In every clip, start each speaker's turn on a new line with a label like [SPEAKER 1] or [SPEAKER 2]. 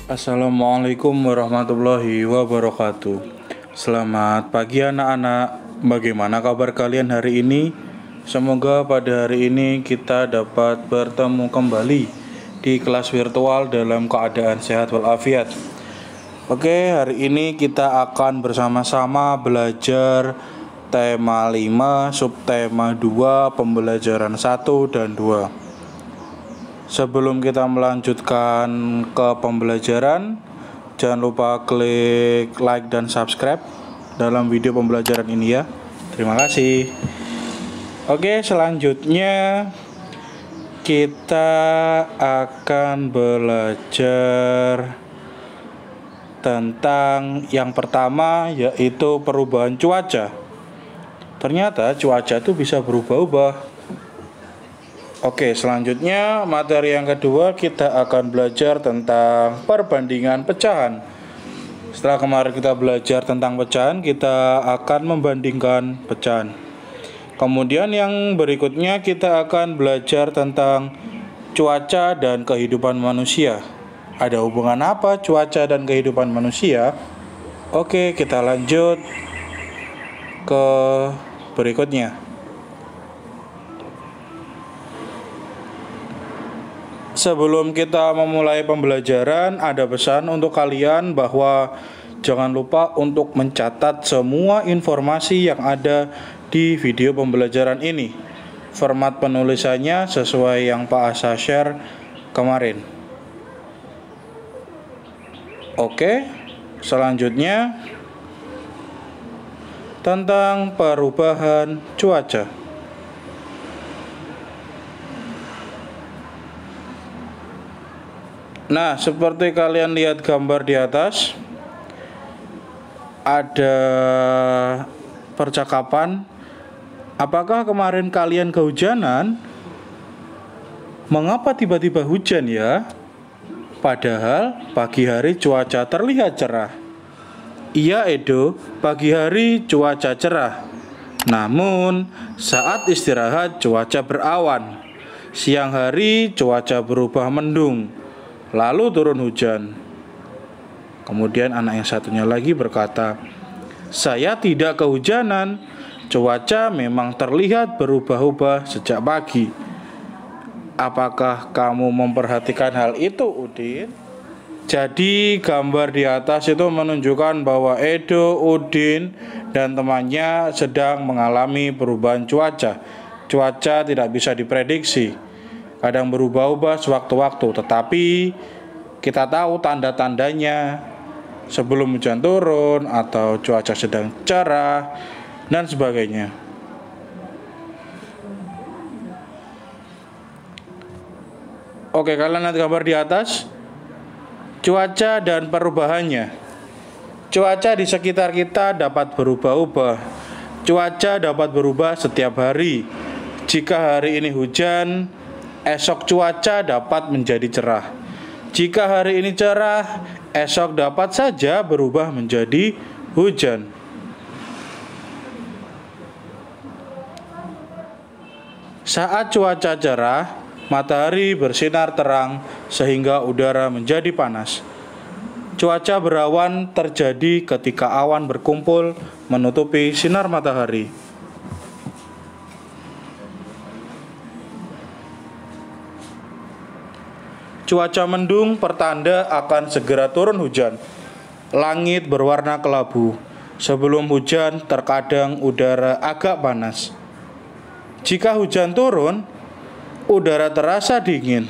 [SPEAKER 1] Assalamualaikum warahmatullahi wabarakatuh. Selamat pagi anak-anak. Bagaimana kabar kalian hari ini? Semoga pada hari ini kita dapat bertemu kembali di kelas virtual dalam keadaan sehat walafiat. Oke, hari ini kita akan bersama-sama belajar tema 5, subtema 2, pembelajaran 1 dan 2. Sebelum kita melanjutkan ke pembelajaran, jangan lupa klik like dan subscribe dalam video pembelajaran ini ya. Terima kasih. Oke, selanjutnya kita akan belajar tentang yang pertama, yaitu perubahan cuaca. Ternyata cuaca itu bisa berubah-ubah. Oke, selanjutnya materi yang kedua kita akan belajar tentang perbandingan pecahan. Setelah kemarin kita belajar tentang pecahan, kita akan membandingkan pecahan. Kemudian yang berikutnya kita akan belajar tentang cuaca dan kehidupan manusia. Ada hubungan apa cuaca dan kehidupan manusia? Oke, kita lanjut ke berikutnya. Sebelum kita memulai pembelajaran, ada pesan untuk kalian bahwa jangan lupa untuk mencatat semua informasi yang ada di video pembelajaran ini. Format penulisannya sesuai yang Pak Asa share kemarin. Oke, selanjutnya tentang perubahan cuaca. Nah, seperti kalian lihat gambar di atas, ada percakapan, apakah kemarin kalian kehujanan? Mengapa tiba-tiba hujan ya? Padahal pagi hari cuaca terlihat cerah. Iya Edo, pagi hari cuaca cerah. Namun saat istirahat cuaca berawan. Siang hari cuaca berubah mendung. Lalu turun hujan. Kemudian anak yang satunya lagi berkata, saya tidak kehujanan. Cuaca memang terlihat berubah-ubah sejak pagi. Apakah kamu memperhatikan hal itu, Udin? Jadi gambar di atas itu menunjukkan bahwa Edo, Udin, dan temannya sedang mengalami perubahan cuaca. Cuaca tidak bisa diprediksi. Kadang berubah-ubah sewaktu-waktu, tetapi kita tahu tanda-tandanya sebelum hujan turun atau cuaca sedang cerah dan sebagainya. Oke, kalian lihat gambar di atas, cuaca dan perubahannya. Cuaca di sekitar kita dapat berubah-ubah. Cuaca dapat berubah setiap hari. Jika hari ini hujan, esok cuaca dapat menjadi cerah. Jika hari ini cerah, esok dapat saja berubah menjadi hujan. Saat cuaca cerah, matahari bersinar terang sehingga udara menjadi panas. Cuaca berawan terjadi ketika awan berkumpul menutupi sinar matahari. Cuaca mendung pertanda akan segera turun hujan. Langit berwarna kelabu. Sebelum hujan, terkadang udara agak panas. Jika hujan turun, udara terasa dingin.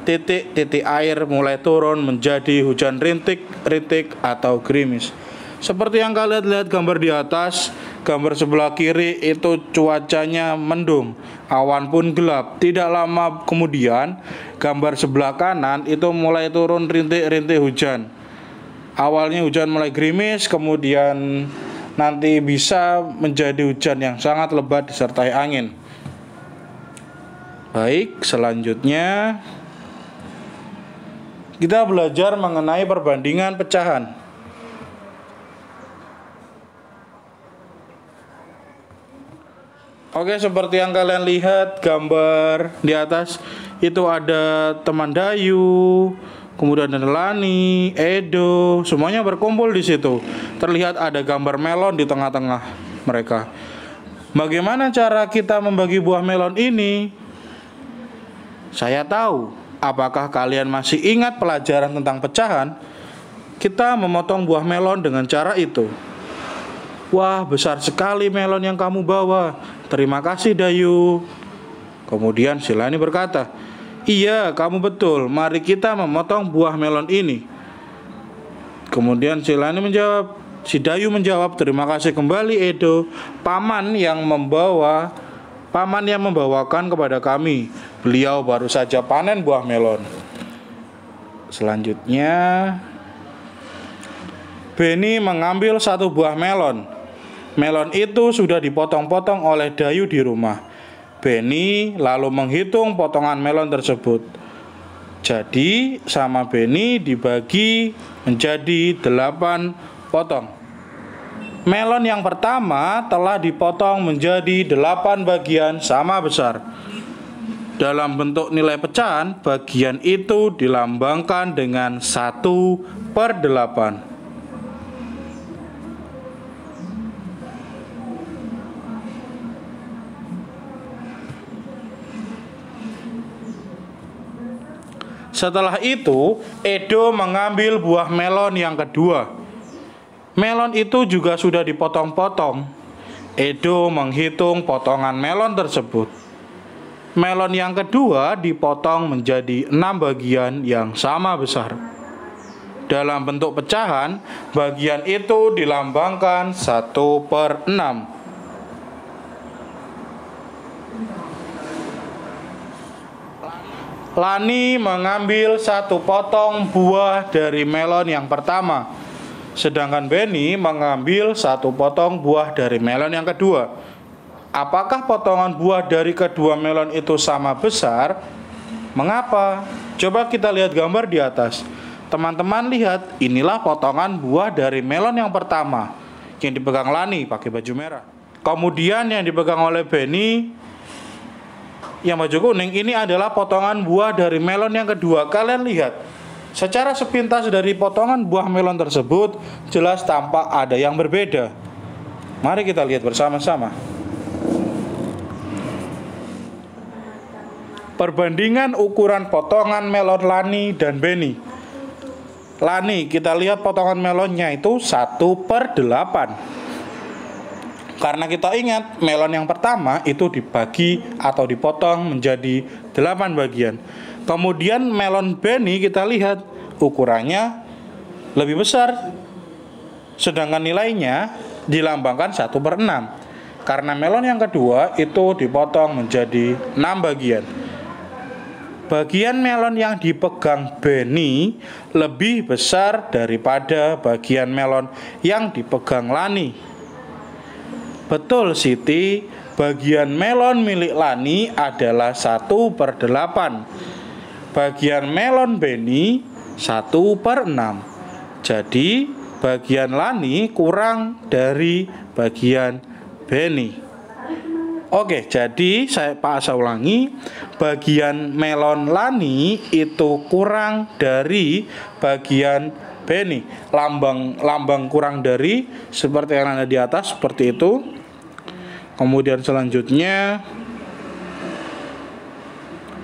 [SPEAKER 1] Titik-titik air mulai turun menjadi hujan rintik-rintik atau gerimis. Seperti yang kalian lihat gambar di atas, gambar sebelah kiri itu cuacanya mendung, awan pun gelap. Tidak lama kemudian, gambar sebelah kanan itu mulai turun rintik-rintik hujan. Awalnya hujan mulai gerimis, kemudian nanti bisa menjadi hujan yang sangat lebat disertai angin. Baik, selanjutnya kita belajar mengenai perbandingan pecahan. Oke, seperti yang kalian lihat gambar di atas, itu ada teman Dayu, kemudian ada Lani, Edo, semuanya berkumpul di situ. Terlihat ada gambar melon di tengah-tengah mereka. Bagaimana cara kita membagi buah melon ini? Saya tahu. Apakah kalian masih ingat pelajaran tentang pecahan? Kita memotong buah melon dengan cara itu. Wah, besar sekali melon yang kamu bawa. Terima kasih, Dayu. Kemudian si Lani berkata, iya, kamu betul. Mari kita memotong buah melon ini. Kemudian si Dayu menjawab, terima kasih kembali, Edo. Paman yang membawakan kepada kami. Beliau baru saja panen buah melon. Selanjutnya, Benny mengambil satu buah melon. Melon itu sudah dipotong-potong oleh Dayu di rumah. Benny lalu menghitung potongan melon tersebut. Jadi sama Benny dibagi menjadi 8 potong. Melon yang pertama telah dipotong menjadi 8 bagian sama besar. Dalam bentuk nilai pecahan, bagian itu dilambangkan dengan 1/8. Setelah itu, Edo mengambil buah melon yang kedua. Melon itu juga sudah dipotong-potong. Edo menghitung potongan melon tersebut. Melon yang kedua dipotong menjadi 6 bagian yang sama besar. Dalam bentuk pecahan, bagian itu dilambangkan 1/6. Lani mengambil 1 potong buah dari melon yang pertama, sedangkan Benny mengambil 1 potong buah dari melon yang kedua. Apakah potongan buah dari kedua melon itu sama besar? Mengapa? Coba kita lihat gambar di atas. Teman-teman lihat, inilah potongan buah dari melon yang pertama yang dipegang Lani pakai baju merah. Kemudian yang dipegang oleh Benny yang baju kuning, ini adalah potongan buah dari melon yang kedua. Kalian lihat, secara sepintas dari potongan buah melon tersebut jelas tampak ada yang berbeda. Mari kita lihat bersama-sama. Perbandingan ukuran potongan melon Lani dan Benny. Lani, kita lihat potongan melonnya itu 1/8. Karena kita ingat, melon yang pertama itu dibagi atau dipotong menjadi 8 bagian. Kemudian melon Benny kita lihat ukurannya lebih besar, sedangkan nilainya dilambangkan 1/6. Karena melon yang kedua itu dipotong menjadi 6 bagian. Bagian melon yang dipegang Benny lebih besar daripada bagian melon yang dipegang Lani. Betul, Siti, bagian melon milik Lani adalah 1/8. Bagian melon Benny 1/6. Jadi bagian Lani kurang dari bagian Benny. Oke, jadi saya ulangi, bagian melon Lani itu kurang dari bagian Benny. Lambang kurang dari seperti yang ada di atas, seperti itu. Kemudian selanjutnya,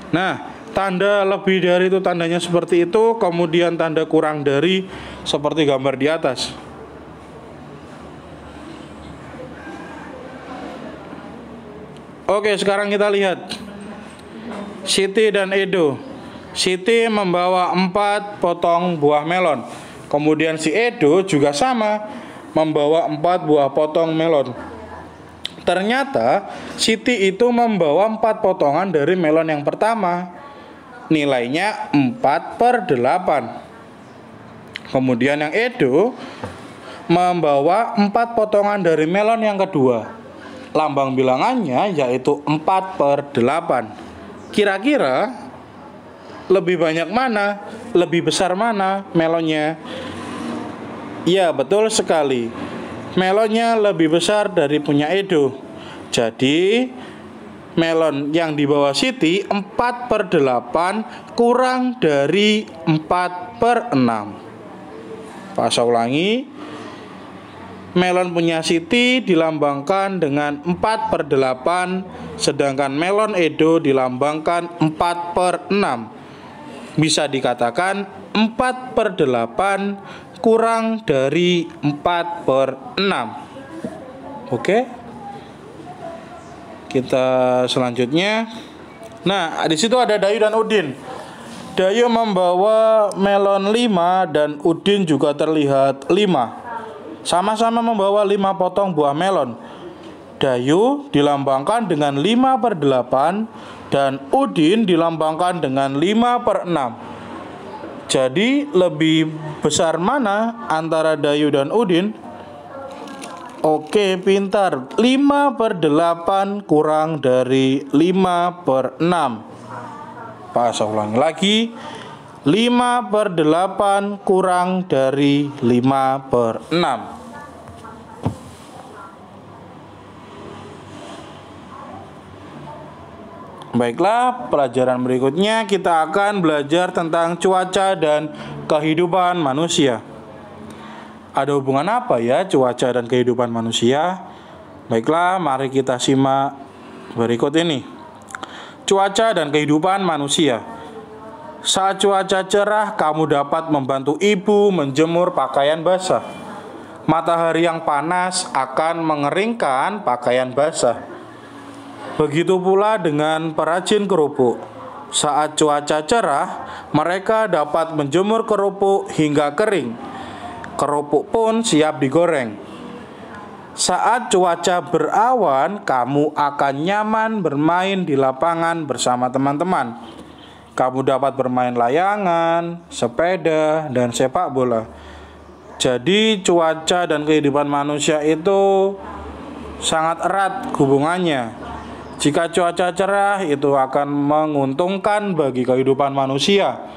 [SPEAKER 1] nah, tanda lebih dari itu tandanya seperti itu. Kemudian tanda kurang dari seperti gambar di atas. Oke, sekarang kita lihat Siti dan Edo. Siti membawa 4 potong buah melon. Kemudian si Edo juga sama, membawa 4 buah potong melon. Ternyata Siti itu membawa 4 potongan dari melon yang pertama. Nilainya 4/8. Kemudian yang Edo membawa 4 potongan dari melon yang kedua. Lambang bilangannya yaitu 4/8. Kira-kira lebih banyak mana? Lebih besar mana melonnya? Ya, betul sekali. Melonnya lebih besar dari punya Edo. Jadi melon yang di bawah Siti 4/8 kurang dari 4/6. Pak saya ulangi. Melon punya Siti dilambangkan dengan 4/8, sedangkan melon Edo dilambangkan 4/6. Bisa dikatakan 4/8 kurang dari 4/6. Oke. Kita selanjutnya. Nah, di situ ada Dayu dan Udin. Dayu membawa melon 5 dan Udin juga terlihat 5. Sama-sama membawa 5 potong buah melon. Dayu dilambangkan dengan 5/8 dan Udin dilambangkan dengan 5/6. Jadi lebih besar mana antara Dayu dan Udin? Oke, pintar. 5/8 kurang dari 5/6. Pak, saya ulangi lagi. 5/8 kurang dari 5/6. Baiklah, pelajaran berikutnya kita akan belajar tentang cuaca dan kehidupan manusia. Ada hubungan apa ya cuaca dan kehidupan manusia? Baiklah, mari kita simak berikut ini. Cuaca dan kehidupan manusia. Saat cuaca cerah, kamu dapat membantu ibu menjemur pakaian basah. Matahari yang panas akan mengeringkan pakaian basah. Begitu pula dengan perajin kerupuk. Saat cuaca cerah, mereka dapat menjemur kerupuk hingga kering. Kerupuk pun siap digoreng. Saat cuaca berawan, kamu akan nyaman bermain di lapangan bersama teman-teman. Kamu dapat bermain layangan, sepeda, dan sepak bola. Jadi cuaca dan kehidupan manusia itu sangat erat hubungannya. Jika cuaca cerah itu akan menguntungkan bagi kehidupan manusia.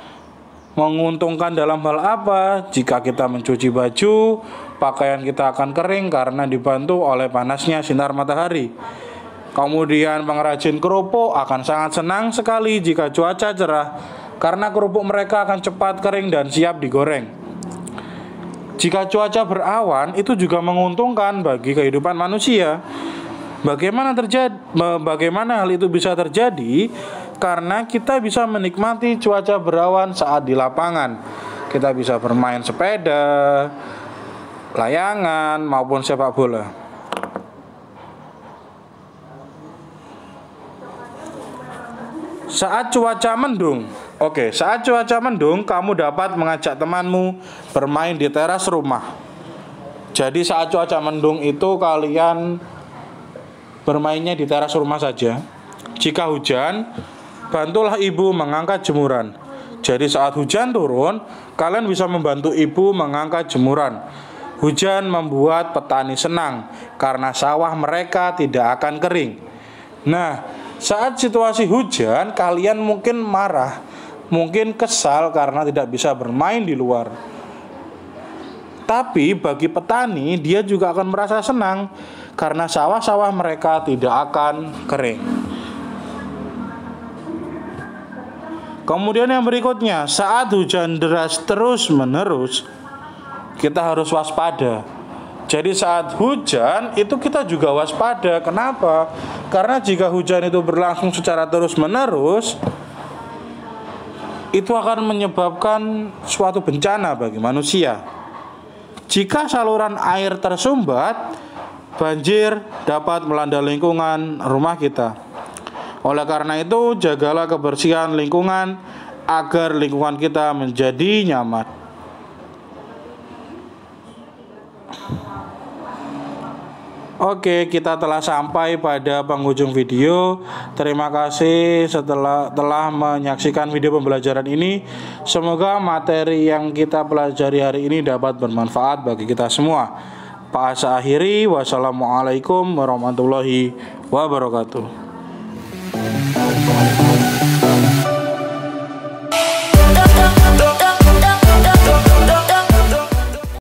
[SPEAKER 1] Menguntungkan dalam hal apa? Jika kita mencuci baju, pakaian kita akan kering karena dibantu oleh panasnya sinar matahari. Kemudian pengrajin kerupuk akan sangat senang sekali jika cuaca cerah, karena kerupuk mereka akan cepat kering dan siap digoreng. Jika cuaca berawan, itu juga menguntungkan bagi kehidupan manusia. Bagaimana hal itu bisa terjadi? Karena kita bisa menikmati cuaca berawan saat di lapangan. Kita bisa bermain sepeda, layangan, maupun sepak bola. Saat cuaca mendung. Saat cuaca mendung, kamu dapat mengajak temanmu bermain di teras rumah. Jadi saat cuaca mendung itu kalian bermainnya di teras rumah saja. Jika hujan, bantulah ibu mengangkat jemuran. Jadi saat hujan turun, kalian bisa membantu ibu mengangkat jemuran. Hujan membuat petani senang karena sawah mereka tidak akan kering. Nah, saat situasi hujan, kalian mungkin marah, mungkin kesal karena tidak bisa bermain di luar. Tapi bagi petani, dia juga akan merasa senang karena sawah-sawah mereka tidak akan kering. Kemudian yang berikutnya, saat hujan deras terus-menerus, kita harus waspada. Jadi saat hujan itu kita juga waspada. Kenapa? Karena jika hujan itu berlangsung secara terus-menerus, itu akan menyebabkan suatu bencana bagi manusia. Jika saluran air tersumbat, banjir dapat melanda lingkungan rumah kita. Oleh karena itu, jagalah kebersihan lingkungan agar lingkungan kita menjadi nyaman. Oke, kita telah sampai pada penghujung video. Terima kasih telah menyaksikan video pembelajaran ini. Semoga materi yang kita pelajari hari ini dapat bermanfaat bagi kita semua. Pak Asa akhiri, wassalamualaikum warahmatullahi wabarakatuh.